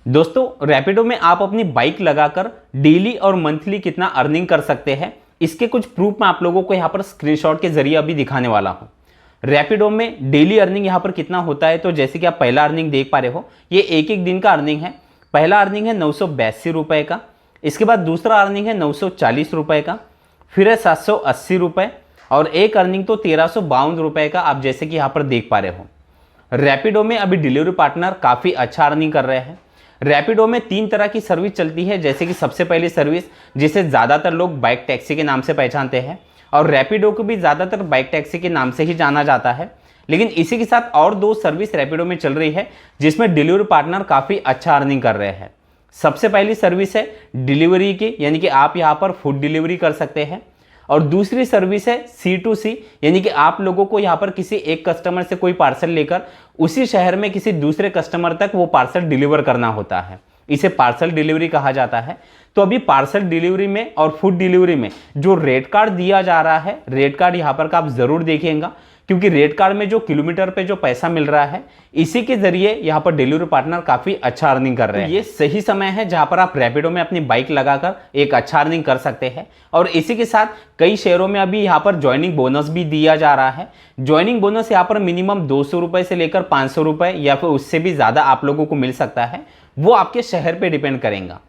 दोस्तों रैपिडो में आप अपनी बाइक लगाकर डेली और मंथली कितना अर्निंग कर सकते हैं, इसके कुछ प्रूफ मैं आप लोगों को यहाँ पर स्क्रीनशॉट के जरिए अभी दिखाने वाला हूँ। रैपिडो में डेली अर्निंग यहाँ पर कितना होता है, तो जैसे कि आप पहला अर्निंग देख पा रहे हो, ये एक एक दिन का अर्निंग है। पहला अर्निंग है 982 रुपये का, इसके बाद दूसरा अर्निंग है 940 रुपये का, फिर है 780 रुपये और एक अर्निंग तो 1352 रुपये का, आप जैसे कि यहाँ पर देख पा रहे हो। रैपिडो में अभी डिलीवरी पार्टनर काफ़ी अच्छा अर्निंग कर रहे हैं। रैपिडो में 3 तरह की सर्विस चलती है, जैसे कि सबसे पहली सर्विस जिसे ज़्यादातर लोग बाइक टैक्सी के नाम से पहचानते हैं, और रैपिडो को भी ज़्यादातर बाइक टैक्सी के नाम से ही जाना जाता है। लेकिन इसी के साथ और 2 सर्विस रैपिडो में चल रही है जिसमें डिलीवरी पार्टनर काफ़ी अच्छा अर्निंग कर रहे हैं। सबसे पहली सर्विस है डिलीवरी की, यानी कि आप यहाँ पर फूड डिलीवरी कर सकते हैं, और दूसरी सर्विस है C2C, यानी कि आप लोगों को यहाँ पर किसी एक कस्टमर से कोई पार्सल लेकर उसी शहर में किसी दूसरे कस्टमर तक वो पार्सल डिलीवर करना होता है। इसे पार्सल डिलीवरी कहा जाता है। तो अभी पार्सल डिलीवरी में और फूड डिलीवरी में जो रेट कार्ड दिया जा रहा है, रेट कार्ड यहाँ पर का आप ज़रूर देखिएगा, क्योंकि रेट कार्ड में जो किलोमीटर पे जो पैसा मिल रहा है, इसी के जरिए यहाँ पर डिलीवरी पार्टनर काफ़ी अच्छा अर्निंग कर रहे हैं। ये सही समय है जहाँ पर आप रैपिडो में अपनी बाइक लगाकर एक अच्छा अर्निंग कर सकते हैं। और इसी के साथ कई शहरों में अभी यहाँ पर ज्वाइनिंग बोनस भी दिया जा रहा है। ज्वाइनिंग बोनस यहाँ पर मिनिमम 200 रुपये से लेकर 500 रुपये या फिर उससे भी ज़्यादा आप लोगों को मिल सकता है, वो आपके शहर पर डिपेंड करेगा।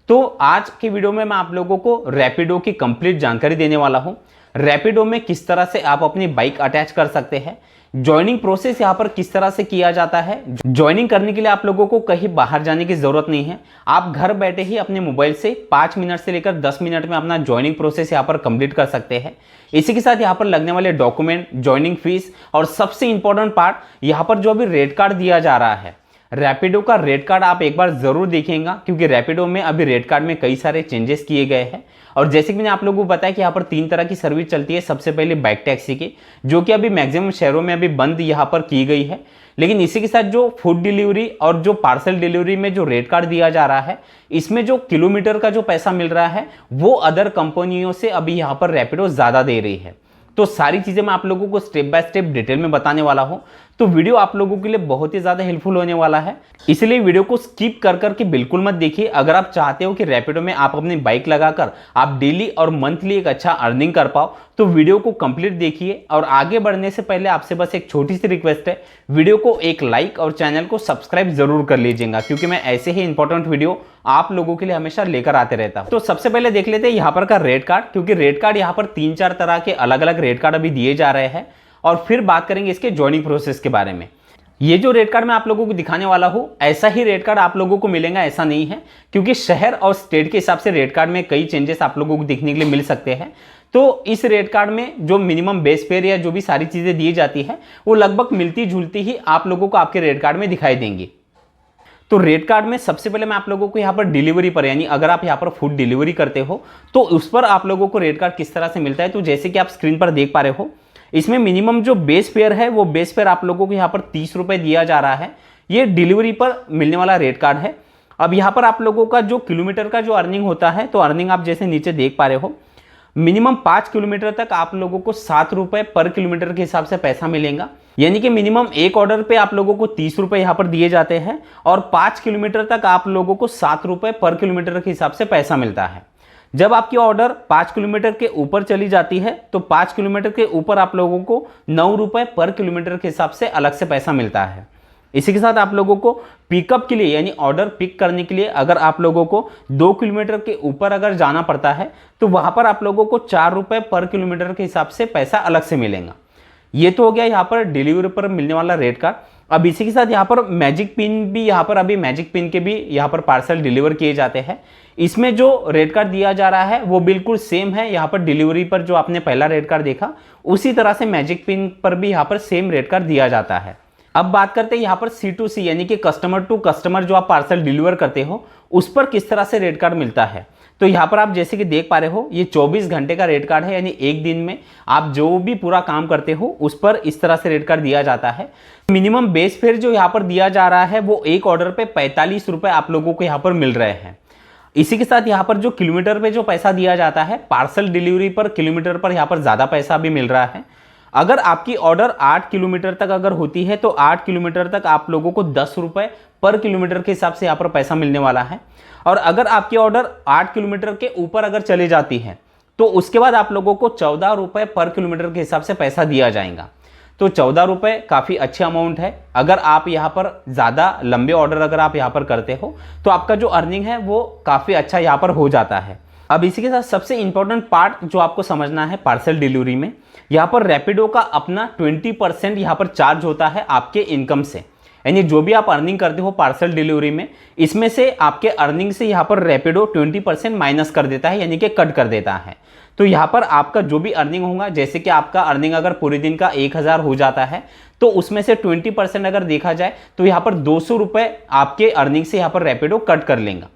तो आज की वीडियो में मैं आप लोगों को रैपिडो की कंप्लीट जानकारी देने वाला हूँ। रैपिडो में किस तरह से आप अपनी बाइक अटैच कर सकते हैं, ज्वाइनिंग प्रोसेस यहाँ पर किस तरह से किया जाता है। ज्वाइनिंग करने के लिए आप लोगों को कहीं बाहर जाने की ज़रूरत नहीं है, आप घर बैठे ही अपने मोबाइल से 5 मिनट से लेकर 10 मिनट में अपना ज्वाइनिंग प्रोसेस यहाँ पर कंप्लीट कर सकते हैं। इसी के साथ यहाँ पर लगने वाले डॉक्यूमेंट, ज्वाइनिंग फीस और सबसे इंपॉर्टेंट पार्ट यहाँ पर जो अभी रेट कार्ड दिया जा रहा है, रैपिडो का रेट कार्ड आप एक बार ज़रूर देखेंगे, क्योंकि रैपिडो में अभी रेट कार्ड में कई सारे चेंजेस किए गए हैं। और जैसे कि मैंने आप लोगों को बताया कि यहाँ पर 3 तरह की सर्विस चलती है। सबसे पहले बाइक टैक्सी की, जो कि अभी मैक्सिमम शहरों में अभी बंद यहाँ पर की गई है। लेकिन इसी के साथ जो फूड डिलीवरी और जो पार्सल डिलीवरी में जो रेट कार्ड दिया जा रहा है, इसमें जो किलोमीटर का जो पैसा मिल रहा है वो अदर कंपनियों से अभी यहाँ पर रैपिडो ज़्यादा दे रही है। तो सारी चीज़ें मैं आप लोगों को स्टेप बाय स्टेप डिटेल में बताने वाला हूं, तो वीडियो आप लोगों के लिए बहुत ही ज़्यादा हेल्पफुल होने वाला है। इसलिए वीडियो को स्किप कर करके बिल्कुल मत देखिए। अगर आप चाहते हो कि रैपिडो में आप अपनी बाइक लगाकर आप डेली और मंथली एक अच्छा अर्निंग कर पाओ, तो वीडियो को कंप्लीट देखिए। और आगे बढ़ने से पहले आपसे बस एक छोटी सी रिक्वेस्ट है, वीडियो को एक लाइक और चैनल को सब्सक्राइब जरूर कर लीजिएगा, क्योंकि मैं ऐसे ही इंपॉर्टेंट वीडियो आप लोगों के लिए हमेशा लेकर आते रहता हूं। तो सबसे पहले देख लेते हैं यहाँ पर का रेट कार्ड, क्योंकि रेट कार्ड यहाँ पर 3-4 तरह के अलग अलग रेट कार्ड अभी दिए जा रहे हैं, और फिर बात करेंगे इसके ज्वाइनिंग प्रोसेस के बारे में। ये जो रेट कार्ड मैं आप लोगों को दिखाने वाला हूं, ऐसा ही रेट कार्ड आप लोगों को मिलेगा ऐसा नहीं है, क्योंकि शहर और स्टेट के हिसाब से रेट कार्ड में कई चेंजेस आप लोगों को देखने के लिए मिल सकते हैं। तो इस रेट कार्ड में जो मिनिमम बेस फेयर या जो भी सारी चीजें दी जाती है, वो लगभग मिलती जुलती ही आप लोगों को आपके रेट कार्ड में दिखाई देंगी। तो रेट कार्ड में सबसे पहले मैं आप लोगों को यहाँ पर डिलीवरी पर, यानी अगर आप यहाँ पर फूड डिलीवरी करते हो तो उस पर आप लोगों को रेट कार्ड किस तरह से मिलता है। तो जैसे कि आप स्क्रीन पर देख पा रहे हो, इसमें मिनिमम जो बेस फेयर है वो बेस फेयर आप लोगों को यहाँ पर 30 रुपये दिया जा रहा है। ये डिलीवरी पर मिलने वाला रेट कार्ड है। अब यहाँ पर आप लोगों का जो किलोमीटर का जो अर्निंग होता है, तो अर्निंग आप जैसे नीचे देख पा रहे हो, मिनिमम 5 किलोमीटर तक आप लोगों को 7 रुपये पर किलोमीटर के हिसाब से पैसा मिलेगा। यानी कि मिनिमम एक ऑर्डर पे आप लोगों को 30 रुपये यहाँ पर दिए जाते हैं, और 5 किलोमीटर तक आप लोगों को 7 रुपये पर किलोमीटर के हिसाब से पैसा मिलता है। जब आपकी ऑर्डर 5 किलोमीटर के ऊपर चली जाती है, तो 5 किलोमीटर के ऊपर आप लोगों को 9 रुपये पर किलोमीटर के हिसाब से अलग से पैसा मिलता है। इसी के साथ आप लोगों को पिकअप के लिए, यानी ऑर्डर पिक करने के लिए, अगर आप लोगों को 2 किलोमीटर के ऊपर अगर जाना पड़ता है, तो वहाँ पर आप लोगों को 4 रुपये पर किलोमीटर के हिसाब से पैसा अलग से मिलेगा। ये तो हो गया यहाँ पर डिलीवरी पर मिलने वाला रेट कार्ड। अब इसी के साथ यहाँ पर मैजिक पिन भी, यहाँ पर अभी मैजिक पिन के भी यहाँ पर पार्सल डिलीवर किए जाते हैं। इसमें जो रेट कार्ड दिया जा रहा है वो बिल्कुल सेम है। यहाँ पर डिलीवरी पर जो आपने पहला रेट कार्ड देखा, उसी तरह से मैजिक पिन पर भी यहाँ पर सेम रेट कार्ड दिया जाता है। अब बात करते हैं यहाँ पर C2C, यानी कि कस्टमर टू कस्टमर जो आप पार्सल डिलीवर करते हो, उस पर किस तरह से रेट कार्ड मिलता है। तो यहाँ पर आप जैसे कि देख पा रहे हो, ये 24 घंटे का रेट कार्ड है, यानी एक दिन में आप जो भी पूरा काम करते हो उस पर इस तरह से रेट कार्ड दिया जाता है। मिनिमम बेस फेयर जो यहाँ पर दिया जा रहा है, वो एक ऑर्डर पे 45 रुपये आप लोगों को यहाँ पर मिल रहे हैं। इसी के साथ यहाँ पर जो किलोमीटर पे जो पैसा दिया जाता है, पार्सल डिलीवरी पर किलोमीटर पर यहाँ पर ज़्यादा पैसा भी मिल रहा है। अगर आपकी ऑर्डर 8 किलोमीटर तक अगर होती है, तो 8 किलोमीटर तक आप लोगों को 10 रुपये पर किलोमीटर के हिसाब से यहाँ पर पैसा मिलने वाला है। और अगर आपकी ऑर्डर 8 किलोमीटर के ऊपर अगर चली जाती है तो उसके बाद आप लोगों को 14 रुपये पर किलोमीटर के हिसाब से पैसा दिया जाएगा। तो 14 रुपये काफ़ी अच्छी अमाउंट है। अगर आप यहाँ पर ज़्यादा लंबे ऑर्डर अगर आप यहाँ पर करते हो तो आपका जो अर्निंग है वो काफ़ी अच्छा यहाँ पर हो जाता है। अब इसी के साथ सबसे इंपॉर्टेंट पार्ट जो आपको समझना है पार्सल डिलीवरी में, यहाँ पर रैपिडो का अपना 20% यहाँ पर चार्ज होता है आपके इनकम से। यानी जो भी आप अर्निंग करते हो पार्सल डिलीवरी में, इसमें से आपके अर्निंग से यहाँ पर रैपिडो 20% माइनस कर देता है, यानी कि कट कर देता है। तो यहाँ पर आपका जो भी अर्निंग होगा, जैसे कि आपका अर्निंग अगर पूरे दिन का 1000 हो जाता है तो उसमें से 20% अगर देखा जाए तो यहाँ पर 200 रुपये आपके अर्निंग से यहाँ पर रैपिडो कट कर लेगा।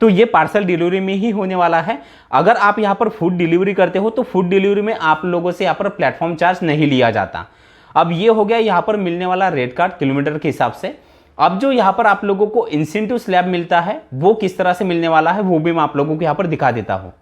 तो ये पार्सल डिलीवरी में ही होने वाला है। अगर आप यहाँ पर फूड डिलीवरी करते हो तो फूड डिलीवरी में आप लोगों से यहाँ पर प्लेटफॉर्म चार्ज नहीं लिया जाता। अब ये हो गया यहाँ पर मिलने वाला रेट कार्ड किलोमीटर के हिसाब से। अब जो यहाँ पर आप लोगों को इंसेंटिव स्लैब मिलता है वो किस तरह से मिलने वाला है वो भी मैं आप लोगों को यहाँ पर दिखा देता हूँ।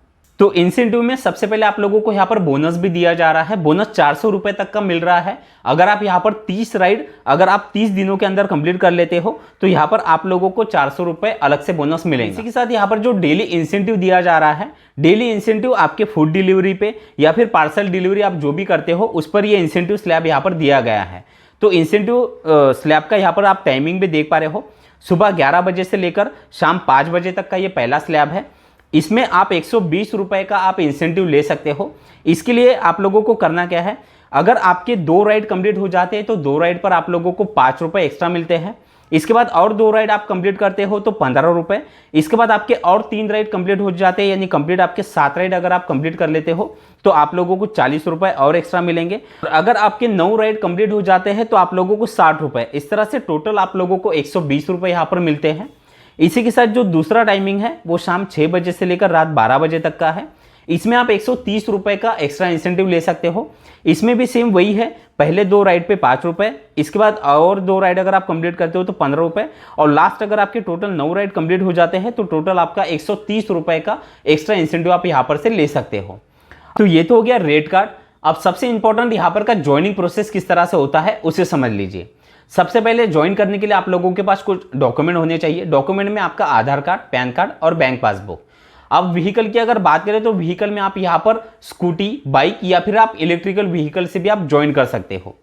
तो इंसेंटिव में सबसे पहले आप लोगों को यहाँ पर बोनस भी दिया जा रहा है। बोनस 400 रुपये तक का मिल रहा है। अगर आप यहाँ पर 30 राइड अगर आप 30 दिनों के अंदर कंप्लीट कर लेते हो तो यहाँ पर आप लोगों को 400 रुपये अलग से बोनस मिलेंगे। इसी के साथ यहाँ पर जो डेली इंसेंटिव दिया जा रहा है, डेली इंसेंटिव आपके फूड डिलीवरी पे या फिर पार्सल डिलीवरी आप जो भी करते हो उस पर ये इंसेंटिव स्लैब यहाँ पर दिया गया है। तो इंसेंटिव स्लैब का यहाँ पर आप टाइमिंग भी देख पा रहे हो। सुबह 11 बजे से लेकर शाम 5 बजे तक का ये पहला स्लैब है। इसमें आप 120 रुपये का आप इंसेंटिव ले सकते हो। इसके लिए आप लोगों को करना क्या है, अगर आपके 2 राइड कंप्लीट हो जाते हैं तो 2 राइड पर आप लोगों को 5 रुपये एक्स्ट्रा मिलते हैं। इसके बाद और 2 राइड आप कंप्लीट करते हो तो 15 रुपये। इसके बाद आपके और 3 राइड कंप्लीट हो जाते हैं, यानी कंप्लीट आपके 7 राइड अगर आप कंप्लीट कर लेते हो तो आप लोगों को 40 रुपये और एक्स्ट्रा मिलेंगे। और अगर आपके 9 राइड कंप्लीट हो जाते हैं तो आप लोगों को 60 रुपये। इस तरह से टोटल आप लोगों को 120 रुपये यहाँ पर मिलते हैं। इसी के साथ जो दूसरा टाइमिंग है वो शाम 6 बजे से लेकर रात 12 बजे तक का है। इसमें आप 130 रुपये का एक्स्ट्रा इंसेंटिव ले सकते हो। इसमें भी सेम वही है, पहले 2 राइड पे 5 रुपये, इसके बाद और 2 राइड अगर आप कंप्लीट करते हो तो 15 रुपये, और लास्ट अगर आपके टोटल 9 राइड कंप्लीट हो जाते हैं तो टोटल आपका 130 रुपये का एक्स्ट्रा इंसेंटिव आप यहाँ पर से ले सकते हो। तो ये तो हो गया रेट कार्ड। अब सबसे इंपॉर्टेंट यहाँ पर का ज्वाइनिंग प्रोसेस किस तरह से होता है उसे समझ लीजिए। सबसे पहले ज्वाइन करने के लिए आप लोगों के पास कुछ डॉक्यूमेंट होने चाहिए। डॉक्यूमेंट में आपका आधार कार्ड, पैन कार्ड और बैंक पासबुक। अब व्हीकल की अगर बात करें तो व्हीकल में आप यहाँ पर स्कूटी, बाइक या फिर आप इलेक्ट्रिकल व्हीकल से भी आप ज्वाइन कर सकते हो।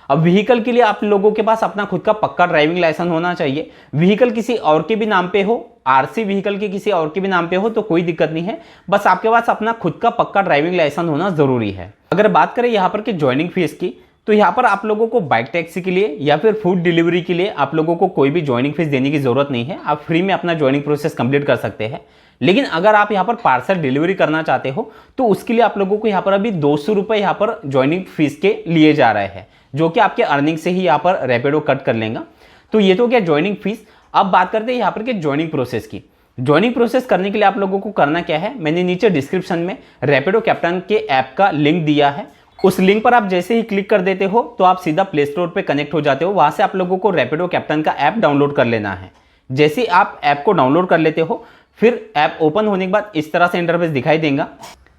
अब व्हीकल के लिए आप लोगों के पास अपना खुद का पक्का ड्राइविंग लाइसेंस होना चाहिए। व्हीकल किसी और के भी नाम पे हो, आरसी व्हीकल के किसी और के भी नाम पे हो तो कोई दिक्कत नहीं है, बस आपके पास अपना खुद का पक्का ड्राइविंग लाइसेंस होना जरूरी है। अगर बात करें यहाँ पर कि ज्वाइनिंग फीस की, तो यहाँ पर आप लोगों को बाइक टैक्सी के लिए या फिर फूड डिलीवरी के लिए आप लोगों को कोई भी ज्वाइनिंग फीस देने की जरूरत नहीं है। आप फ्री में अपना ज्वाइनिंग प्रोसेस कंप्लीट कर सकते हैं। लेकिन अगर आप यहाँ पर पार्सल डिलीवरी करना चाहते हो तो उसके लिए आप लोगों को यहाँ पर अभी 200 रुपये यहाँ पर ज्वाइनिंग फीस के लिए जा रहे हैं, जो कि आपके अर्निंग से ही यहाँ पर रैपिडो कट कर लेगा। तो ये तो क्या ज्वाइनिंग फीस। अब बात करते हैं यहाँ पर कि ज्वाइनिंग प्रोसेस की। ज्वाइनिंग प्रोसेस करने के लिए आप लोगों को करना क्या है, मैंने नीचे डिस्क्रिप्शन में रैपिडो कैप्टन के ऐप का लिंक दिया है। उस लिंक पर आप जैसे ही क्लिक कर देते हो तो आप सीधा प्ले स्टोर पे कनेक्ट हो जाते हो। वहां से आप लोगों को रैपिडो कैप्टन का ऐप डाउनलोड कर लेना है। जैसे ही आप ऐप को डाउनलोड कर लेते हो फिर ऐप ओपन होने के बाद इस तरह से इंटरफेस दिखाई देगा।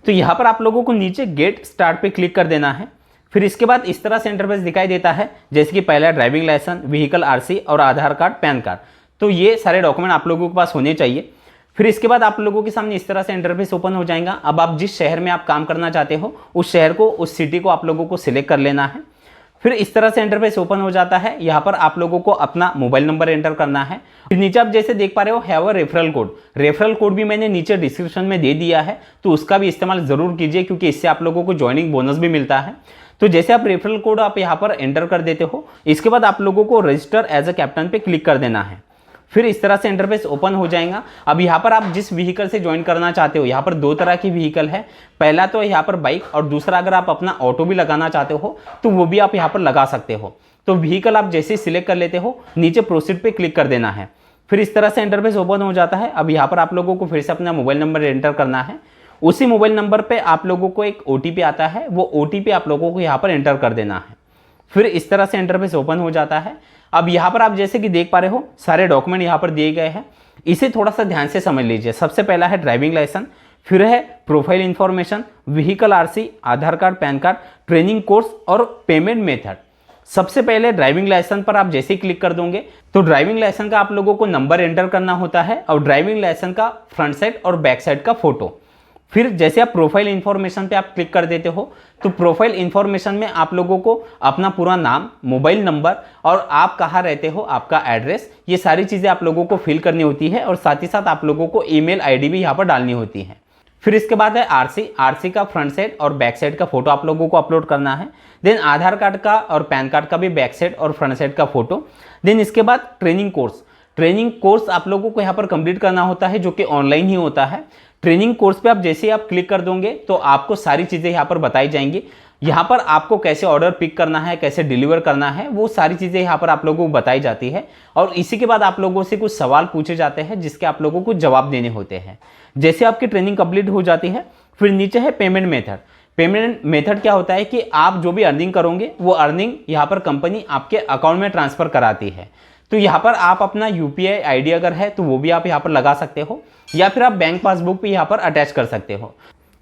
तो यहाँ पर आप लोगों को नीचे गेट स्टार्ट पे क्लिक कर देना है। फिर इसके बाद इस तरह से इंटरफेस दिखाई देता है, जैसे कि पहला ड्राइविंग लाइसेंस, व्हीकल आरसी और आधार कार्ड, पैन कार्ड। तो ये सारे डॉक्यूमेंट आप लोगों के पास होने चाहिए। फिर इसके बाद आप लोगों के सामने इस तरह से इंटरफेस ओपन हो जाएगा। अब आप जिस शहर में आप काम करना चाहते हो उस शहर को, उस सिटी को आप लोगों को सिलेक्ट कर लेना है। फिर इस तरह से इंटरफेस ओपन हो जाता है। यहाँ पर आप लोगों को अपना मोबाइल नंबर एंटर करना है। फिर नीचे आप जैसे देख पा रहे हो have a referral code. Referral code भी मैंने नीचे डिस्क्रिप्शन में दे दिया है, तो उसका भी इस्तेमाल जरूर कीजिए क्योंकि इससे आप लोगों को ज्वाइनिंग बोनस भी मिलता है। तो जैसे आप रेफरल कोड आप यहाँ पर एंटर कर देते हो, इसके बाद आप लोगों को रजिस्टर एज अ कैप्टन पे क्लिक कर देना है। फिर इस तरह से इंटरफेस ओपन हो जाएगा। अब यहाँ पर आप जिस व्हीकल से ज्वाइन करना चाहते हो, यहाँ पर 2 तरह की व्हीकल है। पहला तो यहाँ पर बाइक, और दूसरा अगर आप अपना ऑटो भी लगाना चाहते हो तो वो भी आप यहाँ पर लगा सकते हो। तो व्हीकल आप जैसे सिलेक्ट कर लेते हो, नीचे प्रोसीड पे क्लिक कर देना है। फिर इस तरह से इंटरफेस ओपन हो जाता है। अब यहाँ पर आप लोगों को फिर से अपना मोबाइल नंबर एंटर करना है। उसी मोबाइल नंबर पर आप लोगों को एक OTP आता है, वो OTP आप लोगों को यहाँ पर एंटर कर देना है। फिर इस तरह से इंटरफेस ओपन हो जाता है। अब यहाँ पर आप जैसे कि देख पा रहे हो सारे डॉक्यूमेंट यहाँ पर दिए गए हैं। इसे थोड़ा सा ध्यान से समझ लीजिए। सबसे पहला है ड्राइविंग लाइसेंस, फिर है profile information, vehicle RC, Aadhaar card, PAN card, training course और पेमेंट मेथड। सबसे पहले ड्राइविंग लाइसेंस पर आप जैसे ही क्लिक कर दोगे तो ड्राइविंग लाइसेंस का आप लोगों को नंबर एंटर करना होता है और ड्राइविंग लाइसेंस का फ्रंट साइड और बैक साइड का फोटो। फिर जैसे आप प्रोफाइल इन्फॉर्मेशन पे आप क्लिक कर देते हो तो प्रोफाइल इन्फॉर्मेशन में आप लोगों को अपना पूरा नाम, मोबाइल नंबर और आप कहाँ रहते हो, आपका एड्रेस, ये सारी चीज़ें आप लोगों को फिल करनी होती है और साथ ही साथ आप लोगों को ईमेल आईडी भी यहाँ पर डालनी होती है। फिर इसके बाद है आरसी का फ्रंट साइड और बैक साइड का फोटो आप लोगों को अपलोड करना है। देन आधार कार्ड का और पैन कार्ड का भी बैक साइड और फ्रंट साइड का फोटो। देन इसके बाद ट्रेनिंग कोर्स आप लोगों को यहाँ पर कंप्लीट करना होता है जो कि ऑनलाइन ही होता है। ट्रेनिंग कोर्स पे आप जैसे ही आप क्लिक कर दोगे तो आपको सारी चीज़ें यहाँ पर बताई जाएंगी। यहाँ पर आपको कैसे ऑर्डर पिक करना है, कैसे डिलीवर करना है, वो सारी चीज़ें यहाँ पर आप लोगों को बताई जाती है। और इसी के बाद आप लोगों से कुछ सवाल पूछे जाते हैं जिसके आप लोगों को जवाब देने होते हैं। जैसे आपकी ट्रेनिंग कंप्लीट हो जाती है फिर नीचे है पेमेंट मेथड। पेमेंट मेथड क्या होता है कि आप जो भी अर्निंग करोगे वो अर्निंग यहाँ पर कंपनी आपके अकाउंट में ट्रांसफ़र कराती है। तो यहाँ पर आप अपना यूपीआई आईडी अगर है तो वो भी आप यहाँ पर लगा सकते हो या फिर आप बैंक पासबुक भी यहाँ पर अटैच कर सकते हो।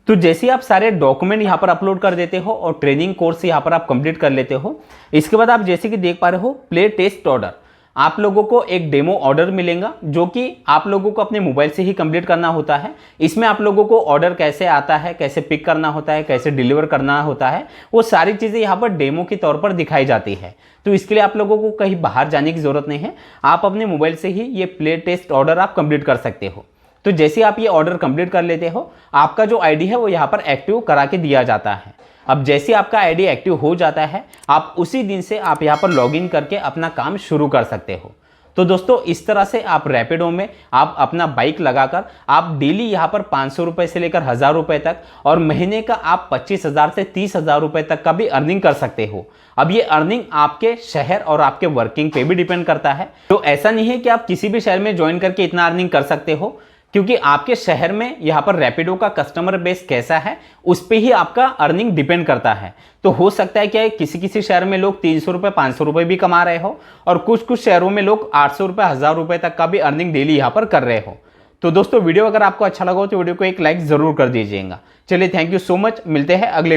तो जैसे आप सारे डॉक्यूमेंट यहाँ पर अपलोड कर देते हो और ट्रेनिंग कोर्स यहाँ पर आप कंप्लीट कर लेते हो, इसके बाद आप जैसे कि देख पा रहे हो प्ले टेस्ट ऑर्डर, आप लोगों को एक डेमो ऑर्डर मिलेगा जो कि आप लोगों को अपने मोबाइल से ही कंप्लीट करना होता है। इसमें आप लोगों को ऑर्डर कैसे आता है, कैसे पिक करना होता है, कैसे डिलीवर करना होता है, वो सारी चीज़ें यहाँ पर डेमो के तौर पर दिखाई जाती है। तो इसके लिए आप लोगों को कहीं बाहर जाने की ज़रूरत नहीं है, आप अपने मोबाइल से ही ये प्ले टेस्ट ऑर्डर आप कंप्लीट कर सकते हो। तो जैसे आप ये ऑर्डर कंप्लीट कर लेते हो आपका जो आईडी है वो यहाँ पर एक्टिव करा के दिया जाता है। अब जैसे आपका आईडी एक्टिव हो जाता है आप उसी दिन से आप यहाँ पर लॉगिन करके अपना काम शुरू कर सकते हो। तो दोस्तों इस तरह से आप रैपिडो में आप अपना बाइक लगाकर आप डेली यहाँ पर 500 रुपये से लेकर 1000 रुपये तक और महीने का आप 25,000 से 30,000 रुपये तक का भी अर्निंग कर सकते हो। अब ये अर्निंग आपके शहर और आपके वर्किंग पे भी डिपेंड करता है। तो ऐसा नहीं है कि आप किसी भी शहर में ज्वाइन करके इतना अर्निंग कर सकते हो, क्योंकि आपके शहर में यहाँ पर रैपिडो का कस्टमर बेस कैसा है उस पर ही आपका अर्निंग डिपेंड करता है। तो हो सकता है कि किसी शहर में लोग 300 रुपये 500 रुपये भी कमा रहे हो और कुछ शहरों में लोग 800 रुपये 1000 रुपये तक का भी अर्निंग डेली यहाँ पर कर रहे हो। तो दोस्तों वीडियो अगर आपको अच्छा लगा हो तो वीडियो को एक लाइक ज़रूर कर दीजिएगा। चलिए थैंक यू सो मच, मिलते हैं अगले